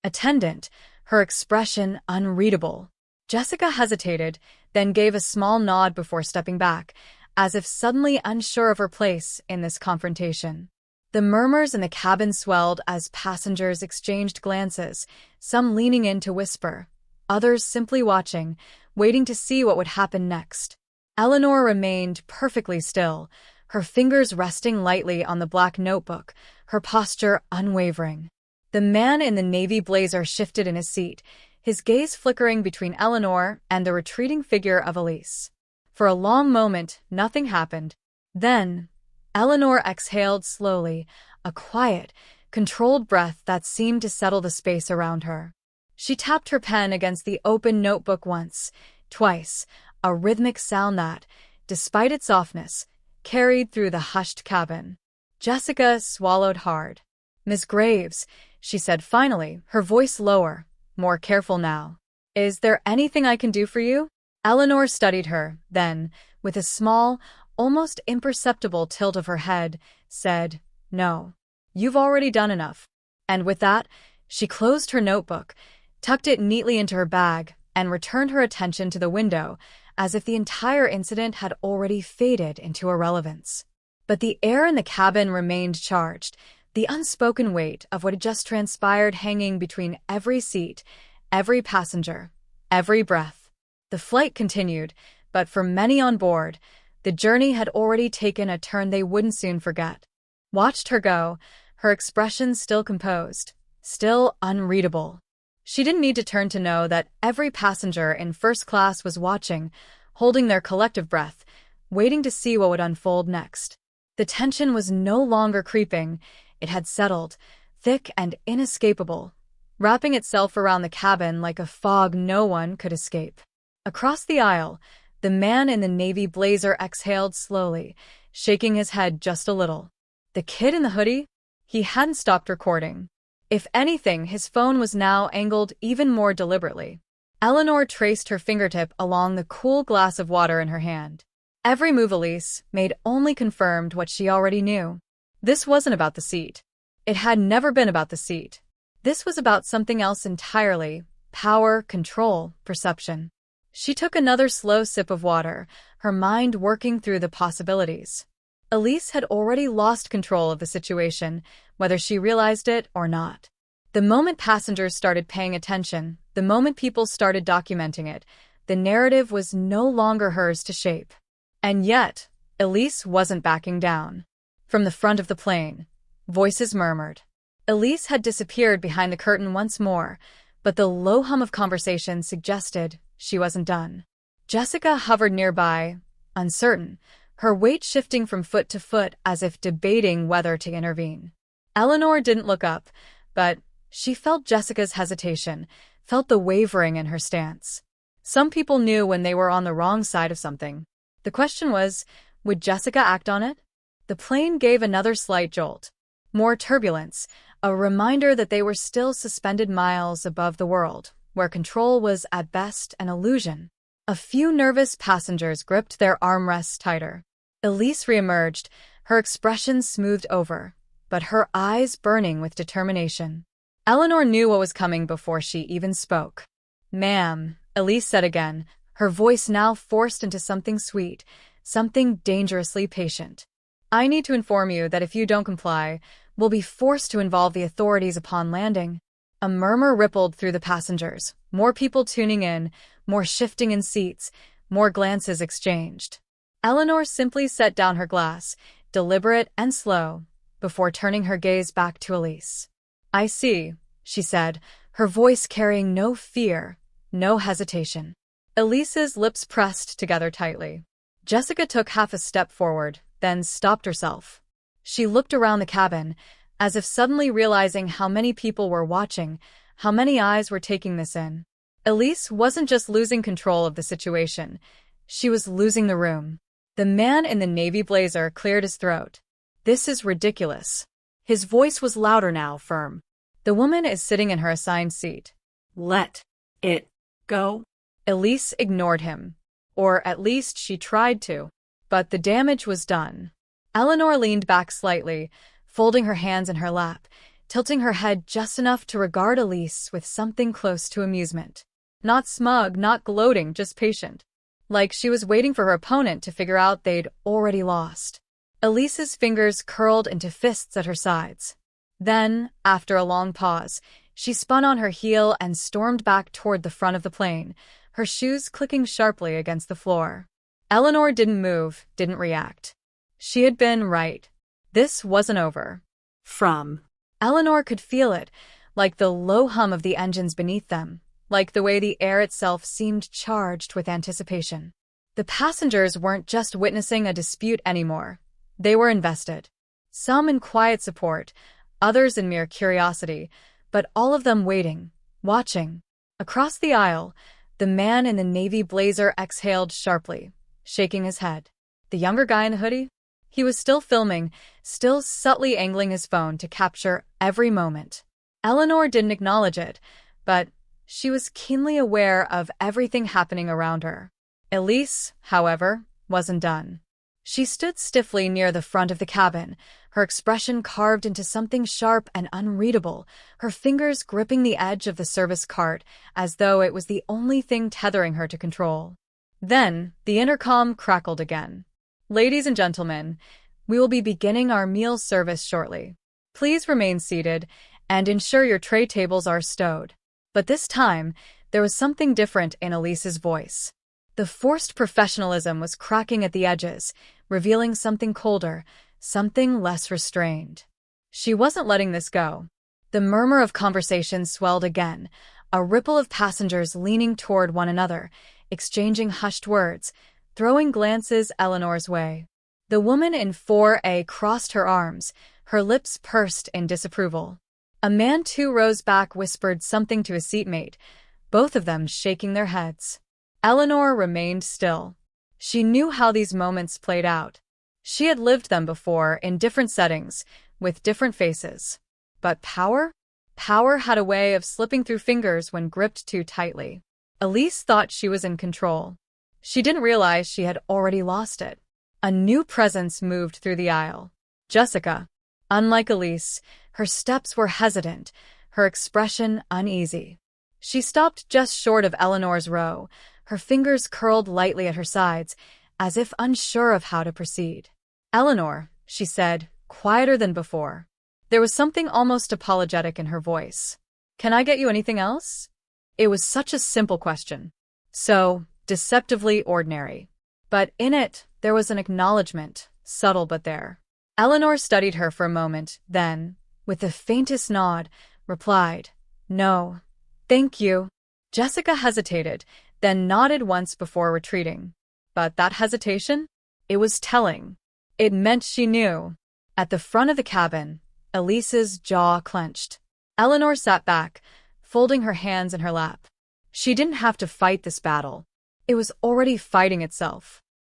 Attendant, her expression unreadable. Jessica hesitated, then gave a small nod before stepping back, as if suddenly unsure of her place in this confrontation. The murmurs in the cabin swelled as passengers exchanged glances, some leaning in to whisper, others simply watching, waiting to see what would happen next. Eleanor remained perfectly still, her fingers resting lightly on the black notebook, her posture unwavering. The man in the navy blazer shifted in his seat, his gaze flickering between Eleanor and the retreating figure of Elise. For a long moment, nothing happened. Then, Eleanor exhaled slowly, a quiet, controlled breath that seemed to settle the space around her. She tapped her pen against the open notebook once, twice, a rhythmic sound that, despite its softness, carried through the hushed cabin. Jessica swallowed hard. "Miss Graves," she said finally, her voice lower, more careful now. "Is there anything I can do for you?" Eleanor studied her, then, with a small, almost imperceptible tilt of her head, said, "No. You've already done enough." And with that, she closed her notebook, tucked it neatly into her bag, and returned her attention to the window, as if the entire incident had already faded into irrelevance. But the air in the cabin remained charged, the unspoken weight of what had just transpired hanging between every seat, every passenger, every breath. The flight continued, but for many on board, the journey had already taken a turn they wouldn't soon forget. Watched her go, her expression still composed, still unreadable. She didn't need to turn to know that every passenger in first class was watching, holding their collective breath, waiting to see what would unfold next. The tension was no longer creeping, it had settled, thick and inescapable, wrapping itself around the cabin like a fog no one could escape. Across the aisle, the man in the navy blazer exhaled slowly, shaking his head just a little. The kid in the hoodie? He hadn't stopped recording. If anything, his phone was now angled even more deliberately. Eleanor traced her fingertip along the cool glass of water in her hand. Every move Elise made only confirmed what she already knew. This wasn't about the seat. It had never been about the seat. This was about something else entirely: power, control, perception. She took another slow sip of water, her mind working through the possibilities. Elise had already lost control of the situation, whether she realized it or not. The moment passengers started paying attention, the moment people started documenting it, the narrative was no longer hers to shape. And yet, Elise wasn't backing down. From the front of the plane, voices murmured. Elise had disappeared behind the curtain once more, but the low hum of conversation suggested she wasn't done. Jessica hovered nearby, uncertain, her weight shifting from foot to foot as if debating whether to intervene. Eleanor didn't look up, but she felt Jessica's hesitation, felt the wavering in her stance. Some people knew when they were on the wrong side of something. The question was, would Jessica act on it? The plane gave another slight jolt. More turbulence, a reminder that they were still suspended miles above the world, where control was at best an illusion. A few nervous passengers gripped their armrests tighter. Elise reemerged, her expression smoothed over, but her eyes burning with determination. Eleanor knew what was coming before she even spoke. "Ma'am," Elise said again, her voice now forced into something sweet, something dangerously patient. "I need to inform you that if you don't comply, we'll be forced to involve the authorities upon landing." A murmur rippled through the passengers, more people tuning in, more shifting in seats, more glances exchanged. Eleanor simply set down her glass, deliberate and slow, before turning her gaze back to Elise. "I see," she said, her voice carrying no fear, no hesitation. Elise's lips pressed together tightly. Jessica took half a step forward, then stopped herself. She looked around the cabin, as if suddenly realizing how many people were watching, how many eyes were taking this in. Elise wasn't just losing control of the situation, she was losing the room. The man in the navy blazer cleared his throat. "This is ridiculous." His voice was louder now, firm. "The woman is sitting in her assigned seat. Let it go." Elise ignored him. Or at least she tried to. But the damage was done. Eleanor leaned back slightly, folding her hands in her lap, tilting her head just enough to regard Elise with something close to amusement. Not smug, not gloating, just patient. Like she was waiting for her opponent to figure out they'd already lost. Elise's fingers curled into fists at her sides. Then, after a long pause, she spun on her heel and stormed back toward the front of the plane, her shoes clicking sharply against the floor. Eleanor didn't move, didn't react. She had been right. This wasn't over. Eleanor could feel it, like the low hum of the engines beneath them, like the way the air itself seemed charged with anticipation. The passengers weren't just witnessing a dispute anymore. They were invested. Some in quiet support, others in mere curiosity, but all of them waiting, watching. Across the aisle, the man in the navy blazer exhaled sharply, shaking his head. The younger guy in the hoodie? He was still filming, still subtly angling his phone to capture every moment. Eleanor didn't acknowledge it, but she was keenly aware of everything happening around her. Elise, however, wasn't done. She stood stiffly near the front of the cabin, her expression carved into something sharp and unreadable, her fingers gripping the edge of the service cart as though it was the only thing tethering her to control. Then, the intercom crackled again. "Ladies and gentlemen, we will be beginning our meal service shortly. Please remain seated and ensure your tray tables are stowed." But this time, there was something different in Elise's voice. The forced professionalism was cracking at the edges, revealing something colder, something less restrained. She wasn't letting this go. The murmur of conversation swelled again, a ripple of passengers leaning toward one another, exchanging hushed words, throwing glances Eleanor's way. The woman in 4A crossed her arms, her lips pursed in disapproval. A man 2 rows back whispered something to a seatmate, both of them shaking their heads. Eleanor remained still. She knew how these moments played out. She had lived them before in different settings, with different faces. But power? Power had a way of slipping through fingers when gripped too tightly. Elise thought she was in control. She didn't realize she had already lost it. A new presence moved through the aisle. Jessica. Unlike Elise, her steps were hesitant, her expression uneasy. She stopped just short of Eleanor's row, her fingers curled lightly at her sides, as if unsure of how to proceed. "Eleanor," she said, quieter than before. There was something almost apologetic in her voice. "Can I get you anything else?" It was such a simple question. So deceptively ordinary. But in it, there was an acknowledgement, subtle but there. Eleanor studied her for a moment, then, with the faintest nod, replied, "No, thank you." Jessica hesitated, then nodded once before retreating. But that hesitation? It was telling. It meant she knew. At the front of the cabin, Elise's jaw clenched. Eleanor sat back, folding her hands in her lap. She didn't have to fight this battle. It was already fighting itself.